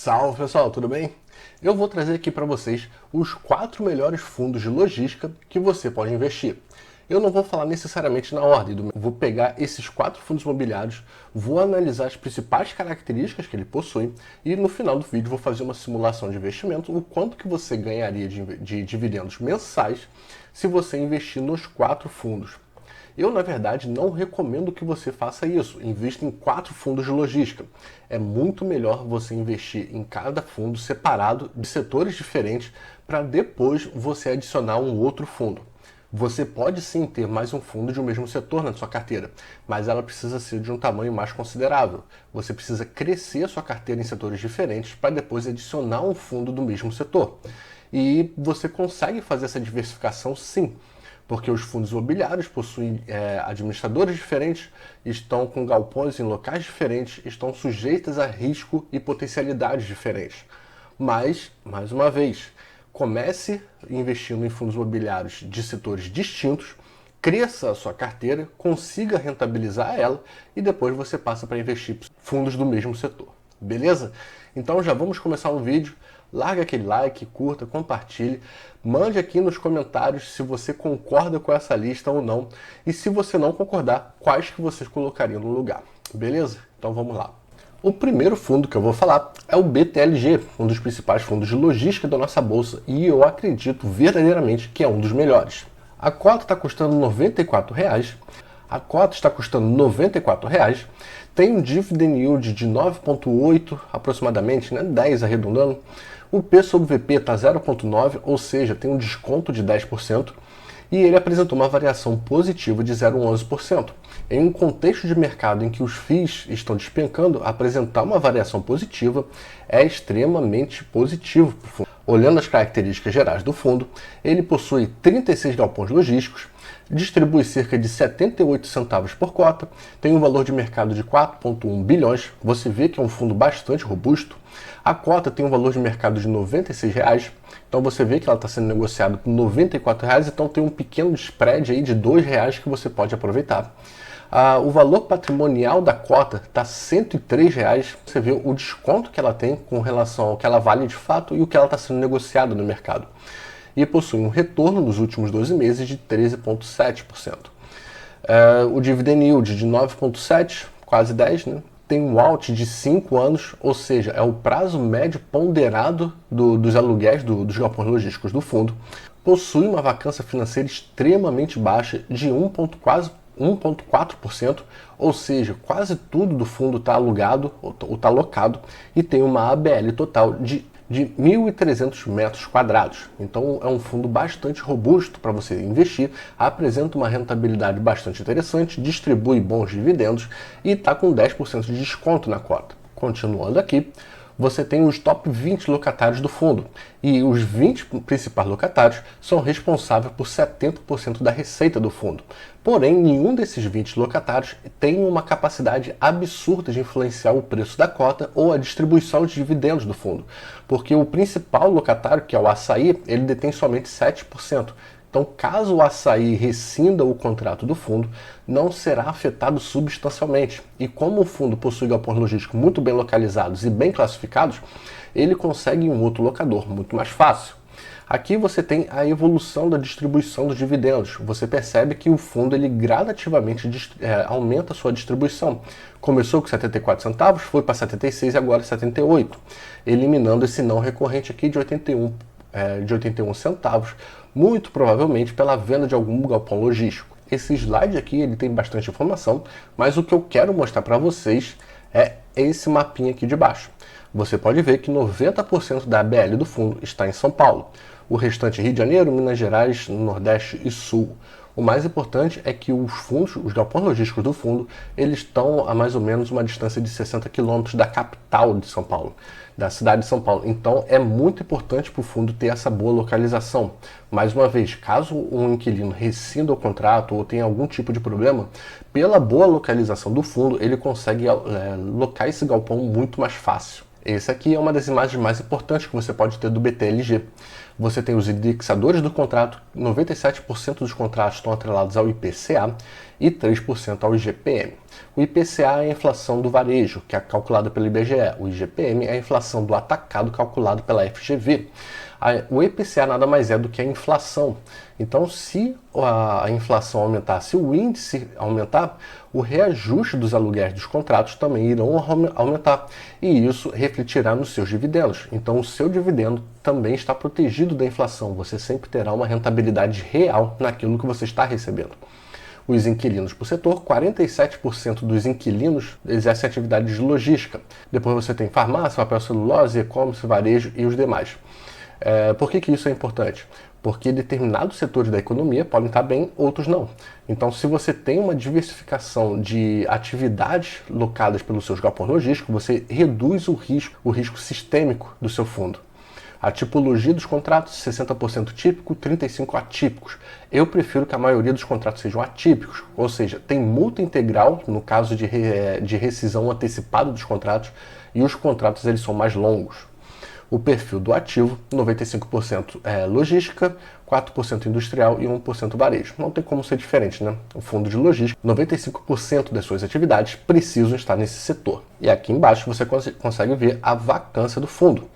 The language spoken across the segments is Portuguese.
Salve pessoal, tudo bem? Eu vou trazer aqui para vocês os 4 melhores fundos de logística que você pode investir. Eu não vou falar necessariamente na ordem, vou pegar esses 4 fundos imobiliários, vou analisar as principais características que ele possui e no final do vídeo vou fazer uma simulação de investimento, o quanto que você ganharia de dividendos mensais se você investir nos 4 fundos. Eu, na verdade, não recomendo que você faça isso. Invista em 4 fundos de logística. É muito melhor você investir em cada fundo separado de setores diferentes para depois você adicionar um outro fundo. Você pode sim ter mais um fundo de um mesmo setor na sua carteira, mas ela precisa ser de um tamanho mais considerável. Você precisa crescer a sua carteira em setores diferentes para depois adicionar um fundo do mesmo setor. E você consegue fazer essa diversificação sim, porque os fundos imobiliários possuem administradores diferentes, estão com galpões em locais diferentes, estão sujeitos a risco e potencialidades diferentes. Mas, mais uma vez, comece investindo em fundos imobiliários de setores distintos, cresça a sua carteira, consiga rentabilizar ela e depois você passa para investir em fundos do mesmo setor. Beleza? Então já vamos começar o vídeo. Larga aquele like, curta, compartilhe, mande aqui nos comentários se você concorda com essa lista ou não e se você não concordar, quais que vocês colocariam no lugar, beleza? Então vamos lá. O primeiro fundo que eu vou falar é o BTLG, um dos principais fundos de logística da nossa bolsa e eu acredito verdadeiramente que é um dos melhores. A cota está custando R$ 94,00. A cota está custando R$ 94,00, tem um dividend yield de 9,8 aproximadamente, né? 10 arredondando. O P sobre VP está 0,9, ou seja, tem um desconto de 10%, e ele apresentou uma variação positiva de 0,11%. Em um contexto de mercado em que os FIIs estão despencando, apresentar uma variação positiva é extremamente positivo para o fundo. Olhando as características gerais do fundo, ele possui 36 galpões logísticos, distribui cerca de 78 centavos por cota, tem um valor de mercado de 4,1 bilhões, você vê que é um fundo bastante robusto. A cota tem um valor de mercado de R$ 96,00, então você vê que ela está sendo negociada por R$ 94,00, então tem um pequeno spread aí de R$ 2,00 que você pode aproveitar. O valor patrimonial da cota está R$ 103,00, você vê o desconto que ela tem com relação ao que ela vale de fato e o que ela está sendo negociada no mercado. E possui um retorno nos últimos 12 meses de 13,7%. O dividend yield de 9,7, quase 10, né? Tem um out de 5 anos, ou seja, é o prazo médio ponderado dos aluguéis dos galpões logísticos do fundo. Possui uma vacância financeira extremamente baixa de quase 1,4%, ou seja, quase tudo do fundo está alugado ou está locado e tem uma ABL total de 1.300 metros quadrados. Então é um fundo bastante robusto para você investir, apresenta uma rentabilidade bastante interessante, distribui bons dividendos e está com 10% de desconto na cota. Continuando aqui, você tem os top 20 locatários do fundo e os 20 principais locatários são responsáveis por 70% da receita do fundo. Porém, nenhum desses 20 locatários tem uma capacidade absurda de influenciar o preço da cota ou a distribuição de dividendos do fundo, porque o principal locatário, que é o Açaí, ele detém somente 7%. Então, caso o Açaí rescinda o contrato do fundo, não será afetado substancialmente. E como o fundo possui galpões logísticos muito bem localizados e bem classificados, ele consegue um outro locador muito mais fácil. Aqui você tem a evolução da distribuição dos dividendos. Você percebe que o fundo ele gradativamente aumenta a sua distribuição. Começou com 74 centavos, foi para 76 e agora 78, eliminando esse não recorrente aqui de 81 centavos, muito provavelmente pela venda de algum galpão logístico. Esse slide aqui ele tem bastante informação, mas o que eu quero mostrar para vocês é esse mapinha aqui de baixo. Você pode ver que 90% da ABL do fundo está em São Paulo. O restante Rio de Janeiro, Minas Gerais, Nordeste e Sul. O mais importante é que os fundos, os galpões logísticos do fundo, eles estão a mais ou menos uma distância de 60 quilômetros da capital de São Paulo, da cidade de São Paulo. Então é muito importante para o fundo ter essa boa localização. Mais uma vez, caso um inquilino rescinda o contrato ou tenha algum tipo de problema, pela boa localização do fundo, ele consegue locar esse galpão muito mais fácil. Esse aqui é uma das imagens mais importantes que você pode ter do BTLG. Você tem os indexadores do contrato, 97% dos contratos estão atrelados ao IPCA e 3% ao IGPM. O IPCA é a inflação do varejo, que é calculada pelo IBGE. O IGPM é a inflação do atacado, calculado pela FGV. O IPCA nada mais é do que a inflação. Então, se a inflação aumentar, se o índice aumentar, o reajuste dos aluguéis dos contratos também irão aumentar. E isso refletirá nos seus dividendos. Então, o seu dividendo também está protegido da inflação. Você sempre terá uma rentabilidade real naquilo que você está recebendo. Os inquilinos por setor, 47% dos inquilinos exercem atividades de logística. Depois você tem farmácia, papel celulose, e-commerce, varejo e os demais. Por que isso é importante? Porque determinados setores da economia podem estar bem, outros não. Então, se você tem uma diversificação de atividades locadas pelos seus galpões logísticos, você reduz o risco sistêmico do seu fundo. A tipologia dos contratos, 60% típico, 35% atípicos. Eu prefiro que a maioria dos contratos sejam atípicos, ou seja, tem multa integral no caso de rescisão antecipada dos contratos, e os contratos eles são mais longos. O perfil do ativo, 95% logística, 4% industrial e 1% varejo. Não tem como ser diferente, né? O fundo de logística, 95% das suas atividades precisam estar nesse setor. E aqui embaixo você consegue ver a vacância do fundo.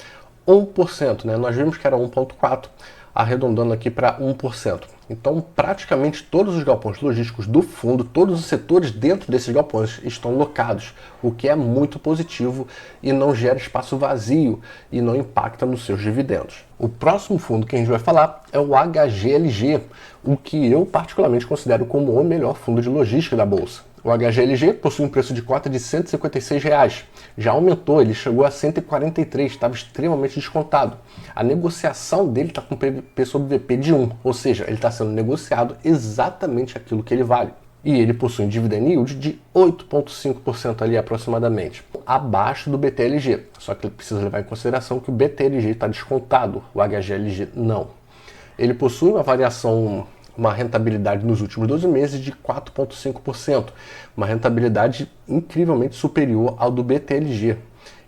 1%, né? Nós vimos que era 1,4%, arredondando aqui para 1%. Então, praticamente todos os galpões logísticos do fundo, todos os setores dentro desses galpões estão locados, o que é muito positivo e não gera espaço vazio e não impacta nos seus dividendos. O próximo fundo que a gente vai falar é o HGLG, o que eu particularmente considero como o melhor fundo de logística da Bolsa. O HGLG possui um preço de cota de R$ 156. Já aumentou, ele chegou a 143, estava extremamente descontado. A negociação dele está com P sobre VP de 1, ou seja, ele está sendo negociado exatamente aquilo que ele vale. E ele possui um dividend yield de 8,5% ali aproximadamente, abaixo do BTLG. Só que ele precisa levar em consideração que o BTLG está descontado, o HGLG não. Ele possui uma rentabilidade nos últimos 12 meses de 4,5%, uma rentabilidade incrivelmente superior ao do BTLG.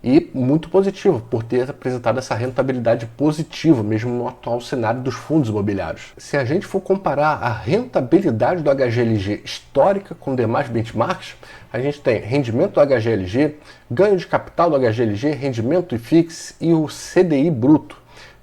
E muito positivo por ter apresentado essa rentabilidade positiva, mesmo no atual cenário dos fundos imobiliários. Se a gente for comparar a rentabilidade do HGLG histórica com demais benchmarks, a gente tem rendimento do HGLG, ganho de capital do HGLG, rendimento do IFIX e o CDI bruto.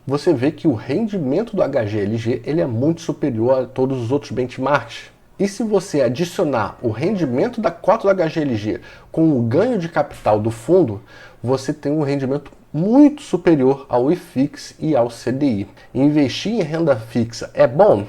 Você vê que o rendimento do HGLG ele é muito superior a todos os outros benchmarks. E se você adicionar o rendimento da cota do HGLG com o ganho de capital do fundo, você tem um rendimento muito superior ao IFIX e ao CDI. Investir em renda fixa é bom?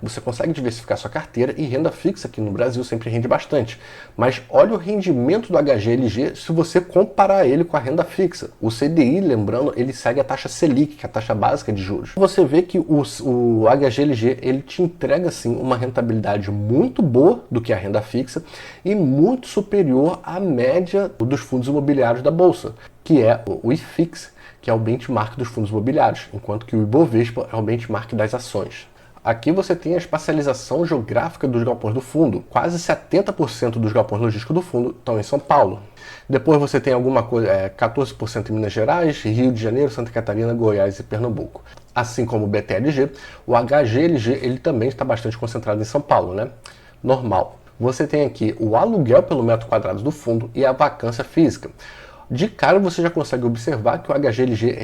Você consegue diversificar sua carteira e renda fixa aqui no Brasil sempre rende bastante. Mas olha o rendimento do HGLG se você comparar ele com a renda fixa. O CDI, lembrando, ele segue a taxa Selic, que é a taxa básica de juros. Você vê que o HGLG ele te entrega sim uma rentabilidade muito boa do que a renda fixa e muito superior à média dos fundos imobiliários da Bolsa, que é o IFIX, que é o benchmark dos fundos imobiliários, enquanto que o Ibovespa é o benchmark das ações. Aqui você tem a espacialização geográfica dos galpões do fundo. Quase 70% dos galpões logísticos do fundo estão em São Paulo. Depois você tem 14% em Minas Gerais, Rio de Janeiro, Santa Catarina, Goiás e Pernambuco. Assim como o BTLG, o HGLG ele também está bastante concentrado em São Paulo, né? Normal. Você tem aqui o aluguel pelo metro quadrado do fundo e a vacância física. De cara você já consegue observar que o HGLG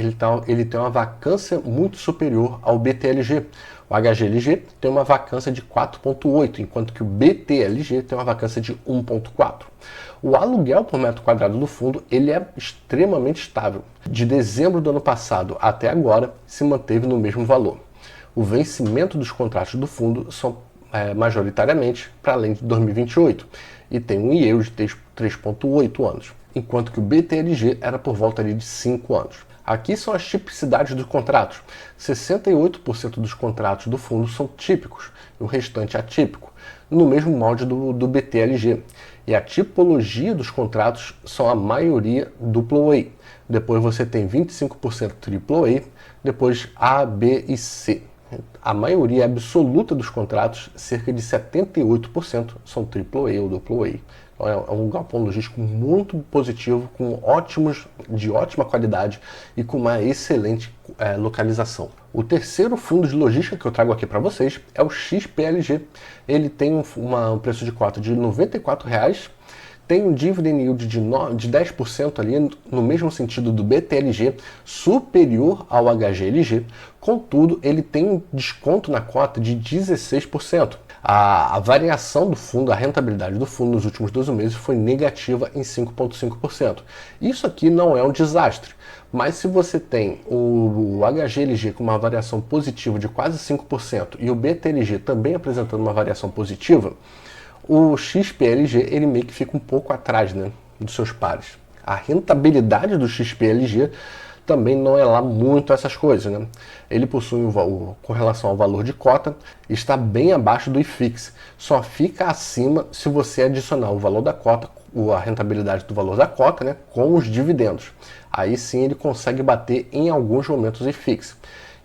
ele tem uma vacância muito superior ao BTLG. O HGLG tem uma vacância de 4,8, enquanto que o BTLG tem uma vacância de 1,4. O aluguel por metro quadrado do fundo ele é extremamente estável. De dezembro do ano passado até agora se manteve no mesmo valor. O vencimento dos contratos do fundo são majoritariamente para além de 2028 e tem um yield de 3,8 anos, enquanto que o BTLG era por volta ali de 5 anos. Aqui são as tipicidades dos contratos. 68% dos contratos do fundo são típicos, e o restante é atípico, no mesmo molde do BTLG. E a tipologia dos contratos são a maioria AAA. Depois você tem 25% AAA, depois A, B e C. A maioria absoluta dos contratos, cerca de 78%, são AAA ou AA. Então é um galpão logístico muito positivo, de ótima qualidade e com uma excelente localização. O terceiro fundo de logística que eu trago aqui para vocês é o XPLG. Ele tem um preço de cota de R$ 94 tem um dividend yield de 10% ali, no mesmo sentido do BTLG, superior ao HGLG, contudo, ele tem um desconto na cota de 16%. A variação do fundo, a rentabilidade do fundo nos últimos 12 meses foi negativa em 5,5%. Isso aqui não é um desastre, mas se você tem o HGLG com uma variação positiva de quase 5% e o BTLG também apresentando uma variação positiva, o XPLG ele meio que fica um pouco atrás, né, dos seus pares. A rentabilidade do XPLG também não é lá muito essas coisas, né? Ele possui com relação ao valor de cota, está bem abaixo do IFIX. Só fica acima se você adicionar o valor da cota, a rentabilidade do valor da cota, né, com os dividendos. Aí sim ele consegue bater em alguns momentos o IFIX.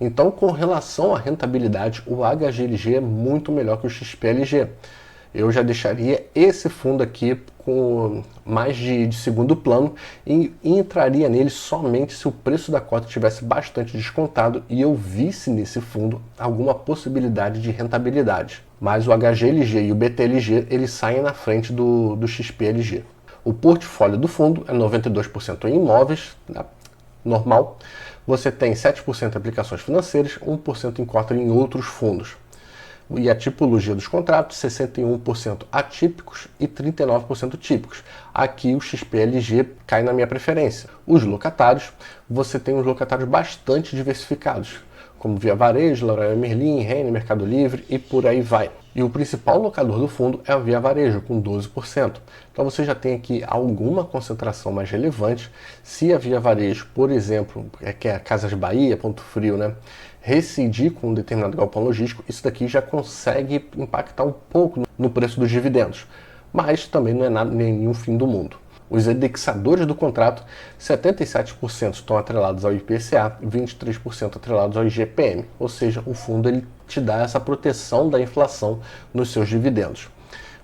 Então, com relação à rentabilidade, o HGLG é muito melhor que o XPLG. Eu já deixaria esse fundo aqui com mais de segundo plano e entraria nele somente se o preço da cota tivesse bastante descontado e eu visse nesse fundo alguma possibilidade de rentabilidade. Mas o HGLG e o BTLG eles saem na frente do XPLG. O portfólio do fundo é 92% em imóveis, né, normal. Você tem 7% em aplicações financeiras, 1% em cota em outros fundos. E a tipologia dos contratos, 61% atípicos e 39% típicos. Aqui o XPLG cai na minha preferência. Os locatários, você tem uns locatários bastante diversificados, como Via Varejo, Leroy Merlin, Renner, Mercado Livre e por aí vai. E o principal locador do fundo é a Via Varejo, com 12%. Então você já tem aqui alguma concentração mais relevante. Se a Via Varejo, por exemplo, que é a Casas Bahia, Ponto Frio, né, residir com um determinado galpão logístico, isso daqui já consegue impactar um pouco no preço dos dividendos. Mas também não é nada, nenhum fim do mundo. Os indexadores do contrato, 77% estão atrelados ao IPCA e 23% atrelados ao IGPM. Ou seja, o fundo ele te dá essa proteção da inflação nos seus dividendos.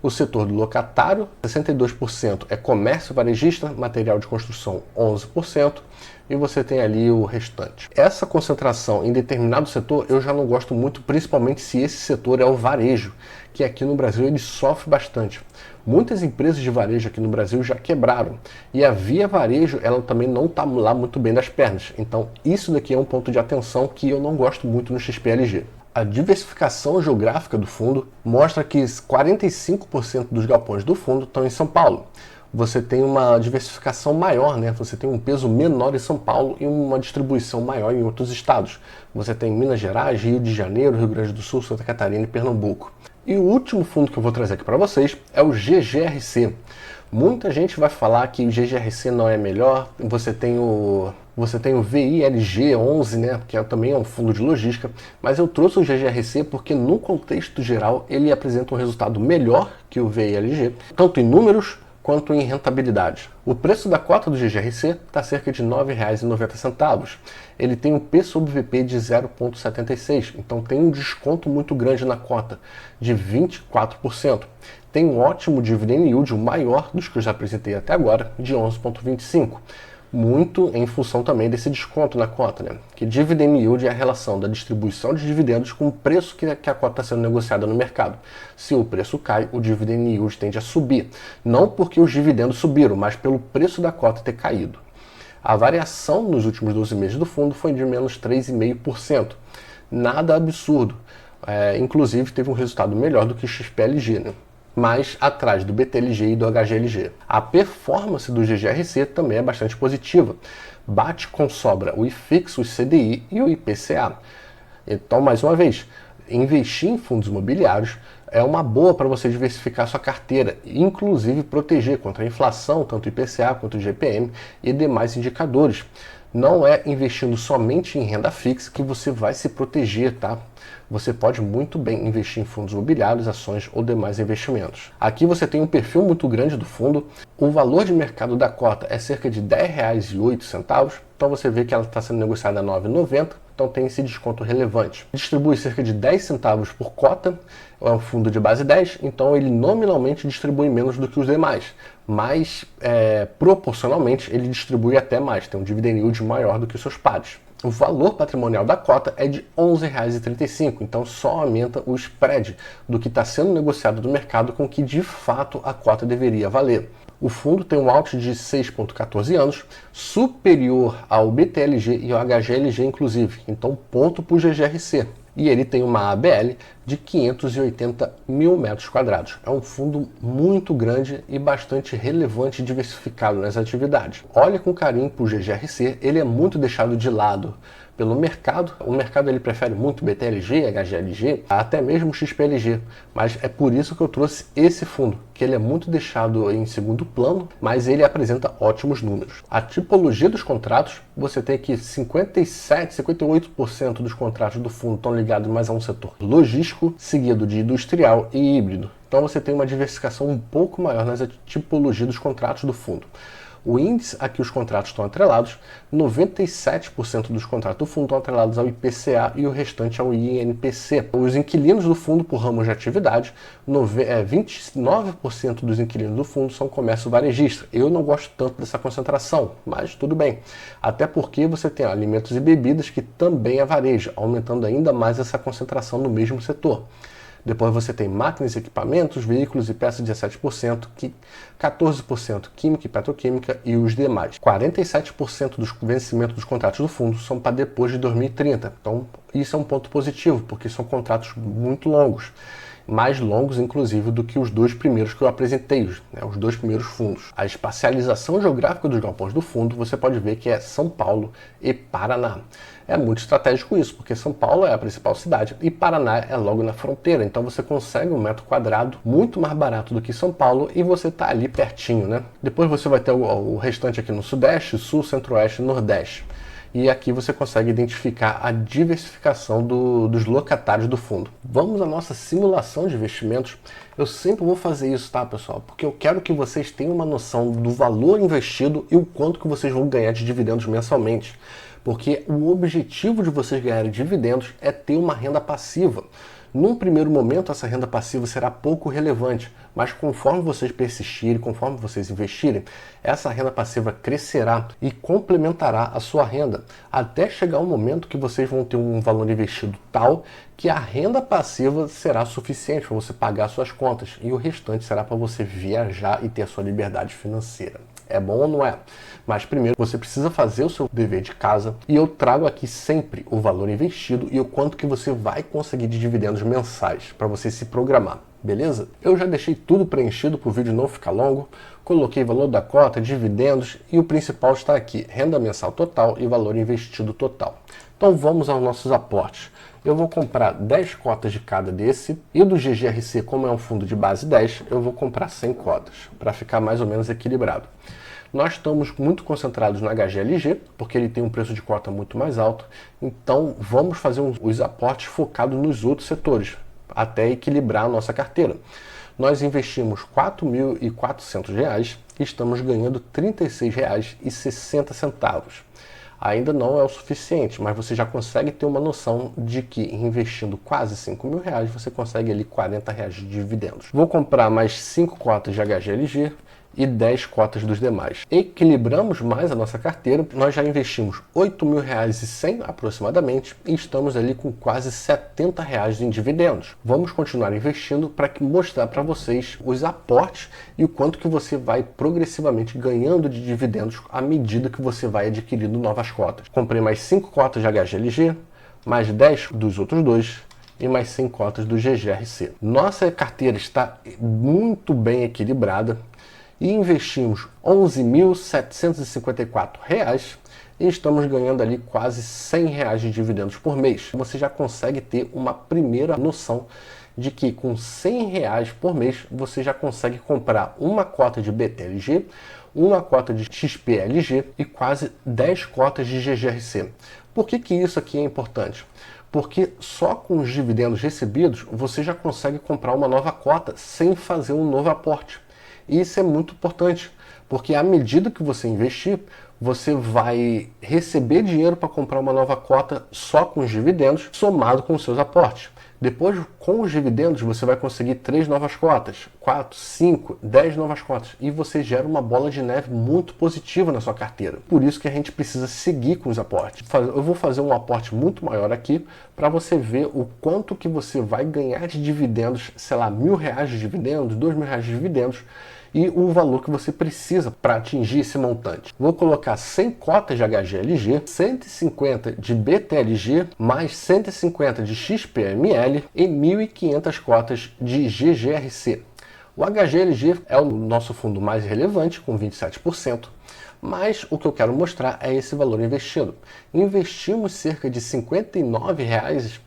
O setor do locatário, 62% é comércio varejista, material de construção 11%, e você tem ali o restante. Essa concentração em determinado setor eu já não gosto muito, principalmente se esse setor é o varejo, que aqui no Brasil ele sofre bastante. Muitas empresas de varejo aqui no Brasil já quebraram, e a Via Varejo ela também não está lá muito bem das pernas. Então isso daqui é um ponto de atenção que eu não gosto muito no XPLG. A diversificação geográfica do fundo mostra que 45% dos galpões do fundo estão em São Paulo. Você tem uma diversificação maior, né? Você tem um peso menor em São Paulo e uma distribuição maior em outros estados. Você tem Minas Gerais, Rio de Janeiro, Rio Grande do Sul, Santa Catarina e Pernambuco. E o último fundo que eu vou trazer aqui para vocês é o GGRC. Muita gente vai falar que o GGRC não é melhor. Você tem o VILG11, né, que também é um fundo de logística, mas eu trouxe o GGRC porque no contexto geral ele apresenta um resultado melhor que o VILG, tanto em números quanto em rentabilidade. O preço da cota do GGRC está cerca de R$ 9,90. Ele tem um P sobre VP de 0,76, então tem um desconto muito grande na cota, de 24%. Tem um ótimo dividend yield, o maior dos que eu já apresentei até agora, de 11,25%. Muito em função também desse desconto na cota, né? Que dividend yield é a relação da distribuição de dividendos com o preço que a cota está sendo negociada no mercado. Se o preço cai, o dividend yield tende a subir. Não porque os dividendos subiram, mas pelo preço da cota ter caído. A variação nos últimos 12 meses do fundo foi de menos 3,5%. Nada absurdo. Inclusive teve um resultado melhor do que o XPLG, né? Mas atrás do BTLG e do HGLG. A performance do GGRC também é bastante positiva. Bate com sobra o IFIX, o CDI e o IPCA. Então, mais uma vez, investir em fundos imobiliários é uma boa para você diversificar sua carteira, inclusive proteger contra a inflação, tanto o IPCA quanto o IGPM e demais indicadores. Não é investindo somente em renda fixa que você vai se proteger, tá? Você pode muito bem investir em fundos imobiliários, ações ou demais investimentos. Aqui você tem um perfil muito grande do fundo. O valor de mercado da cota é cerca de R$ 10,08. Então você vê que ela está sendo negociada a R$ 9,90. Então tem esse desconto relevante. Distribui cerca de 10 centavos por cota. É um fundo de base 10, então ele nominalmente distribui menos do que os demais. Mas proporcionalmente ele distribui até mais. Tem um dividend yield maior do que os seus pares. O valor patrimonial da cota é de R$ 11,35, então só aumenta o spread do que está sendo negociado no mercado com que de fato a cota deveria valer. O fundo tem um out de 6,14 anos, superior ao BTLG e ao HGLG inclusive, então ponto para o GGRC. E ele tem uma ABL de 580 mil metros quadrados. É um fundo muito grande e bastante relevante e diversificado nas atividades. Olha com carinho para o GGRC, ele é muito deixado de lado pelo mercado. O mercado ele prefere muito BTLG, HGLG, até mesmo XPLG, mas é por isso que eu trouxe esse fundo, que ele é muito deixado em segundo plano, mas ele apresenta ótimos números. A tipologia dos contratos, você tem aqui 58% dos contratos do fundo estão ligados mais a um setor logístico, seguido de industrial e híbrido. Então você tem uma diversificação um pouco maior nas tipologias dos contratos do fundo. O índice, aqui os contratos estão atrelados, 97% dos contratos do fundo estão atrelados ao IPCA e o restante ao INPC. Os inquilinos do fundo por ramos de atividade, 29% dos inquilinos do fundo são comércio varejista. Eu não gosto tanto dessa concentração, mas tudo bem. Até porque você tem alimentos e bebidas que também é varejo, aumentando ainda mais essa concentração no mesmo setor. Depois você tem máquinas e equipamentos, veículos e peças 17%, 14% química e petroquímica e os demais. 47% dos vencimentos dos contratos do fundo são para depois de 2030. Então isso é um ponto positivo, porque são contratos muito longos. Mais longos, inclusive, do que os dois primeiros que eu apresentei, né, os dois primeiros fundos. A espacialização geográfica dos galpões do fundo, você pode ver que é São Paulo e Paraná. É muito estratégico isso, porque São Paulo é a principal cidade e Paraná é logo na fronteira, então você consegue um metro quadrado muito mais barato do que São Paulo e você está ali pertinho, né? Depois você vai ter o restante aqui no Sudeste, Sul, Centro-Oeste e Nordeste. E aqui você consegue identificar a diversificação dos locatários do fundo. Vamos à nossa simulação de investimentos. Eu sempre vou fazer isso, tá, pessoal? Porque eu quero que vocês tenham uma noção do valor investido e o quanto que vocês vão ganhar de dividendos mensalmente. Porque o objetivo de vocês ganharem dividendos é ter uma renda passiva. Num primeiro momento, essa renda passiva será pouco relevante, mas conforme vocês persistirem, conforme vocês investirem, essa renda passiva crescerá e complementará a sua renda, até chegar um momento que vocês vão ter um valor investido tal que a renda passiva será suficiente para você pagar suas contas e o restante será para você viajar e ter a sua liberdade financeira. É bom ou não é? Mas primeiro você precisa fazer o seu dever de casa e eu trago aqui sempre o valor investido e o quanto que você vai conseguir de dividendos mensais para você se programar, beleza? Eu já deixei tudo preenchido para o vídeo não ficar longo, coloquei valor da cota, dividendos e o principal está aqui, renda mensal total e valor investido total. Então vamos aos nossos aportes. Eu vou comprar 10 cotas de cada desse e do GGRC, como é um fundo de base 10, eu vou comprar 100 cotas para ficar mais ou menos equilibrado. Nós estamos muito concentrados no HGLG, porque ele tem um preço de cota muito mais alto, então vamos fazer os aportes focados nos outros setores, até equilibrar a nossa carteira. Nós investimos R$ 4.400 e estamos ganhando R$ 36,60. Ainda não é o suficiente, mas você já consegue ter uma noção de que investindo quase R$ 5.000, você consegue ali R$ 40 de dividendos. Vou comprar mais 5 cotas de HGLG e 10 cotas dos demais. Equilibramos mais a nossa carteira, nós já investimos R$ 8.100 aproximadamente e estamos ali com quase R$ 70 em dividendos. Vamos continuar investindo para mostrar para vocês os aportes e o quanto que você vai progressivamente ganhando de dividendos à medida que você vai adquirindo novas cotas. Comprei mais 5 cotas de HGLG, mais 10 dos outros dois e mais 100 cotas do GGRC. Nossa carteira está muito bem equilibrada e investimos R$ 11.754 e estamos ganhando ali quase R$ 100 de dividendos por mês. Você já consegue ter uma primeira noção de que com R$ 100 por mês você já consegue comprar uma cota de BTLG, uma cota de XPLG e quase 10 cotas de GGRC. Por que isso aqui é importante? Porque só com os dividendos recebidos você já consegue comprar uma nova cota sem fazer um novo aporte. E isso é muito importante, porque à medida que você investir, você vai receber dinheiro para comprar uma nova cota só com os dividendos, somado com os seus aportes. Depois, com os dividendos, você vai conseguir 3 novas cotas, 4, 5, 10 novas cotas. E você gera uma bola de neve muito positiva na sua carteira. Por isso que a gente precisa seguir com os aportes. Eu vou fazer um aporte muito maior aqui para você ver o quanto que você vai ganhar de dividendos, sei lá, R$ 1.000 de dividendos, R$ 2.000 de dividendos. e o valor que você precisa para atingir esse montante. Vou colocar 100 cotas de HGLG, 150 de BTLG, mais 150 de XPML e 1.500 cotas de GGRC. O HGLG é o nosso fundo mais relevante, com 27%, mas o que eu quero mostrar é esse valor investido. Investimos cerca de R$ 59,00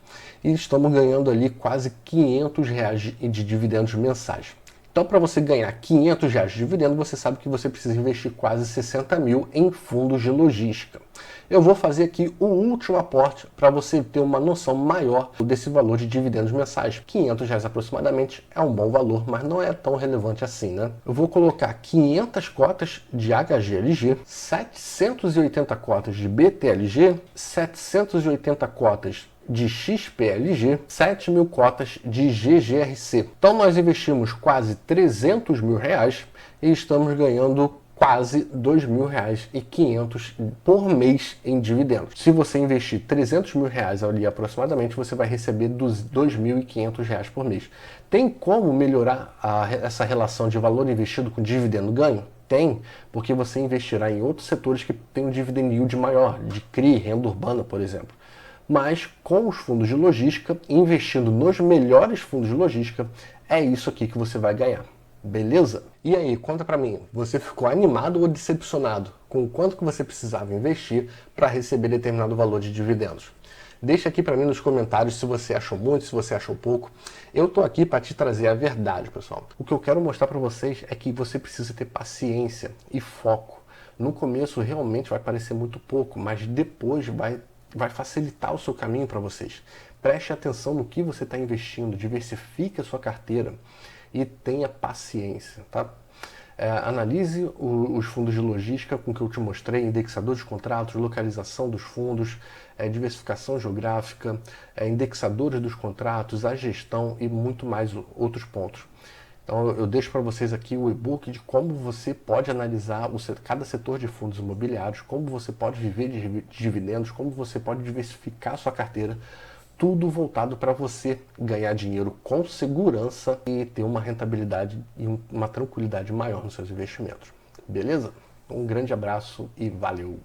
e estamos ganhando ali quase R$ 500,00 de dividendos mensais. Então, para você ganhar R$ 500,00 de dividendo, você sabe que você precisa investir quase 60 mil em fundos de logística. Eu vou fazer aqui o último aporte para você ter uma noção maior desse valor de dividendos mensais. R$ 500,00 aproximadamente é um bom valor, mas não é tão relevante assim, né? Eu vou colocar 500 cotas de HGLG, 780 cotas de BTLG, 780 cotas de XPLG, 7.000 cotas de GGRC. Então nós investimos quase R$ 300.000 e estamos ganhando quase R$ 2.500 por mês em dividendos. Se você investir R$ 300.000 ali aproximadamente, você vai receber R$ 2.500 por mês. Tem como melhorar essa relação de valor investido com dividendo ganho? Tem, porque você investirá em outros setores que têm um dividend yield maior, de CRI, renda urbana, por exemplo. Mas com os fundos de logística, investindo nos melhores fundos de logística, é isso aqui que você vai ganhar. Beleza? E aí, conta pra mim, você ficou animado ou decepcionado com o quanto que você precisava investir para receber determinado valor de dividendos? Deixa aqui para mim nos comentários se você achou muito, se você achou pouco. Eu tô aqui para te trazer a verdade, pessoal. O que eu quero mostrar para vocês é que você precisa ter paciência e foco. No começo realmente vai parecer muito pouco, mas depois vai facilitar o seu caminho para vocês. Preste atenção no que você está investindo, diversifique a sua carteira e tenha paciência, tá? Analise os fundos de logística com que eu te mostrei, indexador de contratos, localização dos fundos, diversificação geográfica, indexadores dos contratos, a gestão e muito mais outros pontos. Então eu deixo para vocês aqui o e-book de como você pode analisar cada setor de fundos imobiliários, como você pode viver de dividendos, como você pode diversificar a sua carteira, tudo voltado para você ganhar dinheiro com segurança e ter uma rentabilidade e uma tranquilidade maior nos seus investimentos. Beleza? Um grande abraço e valeu!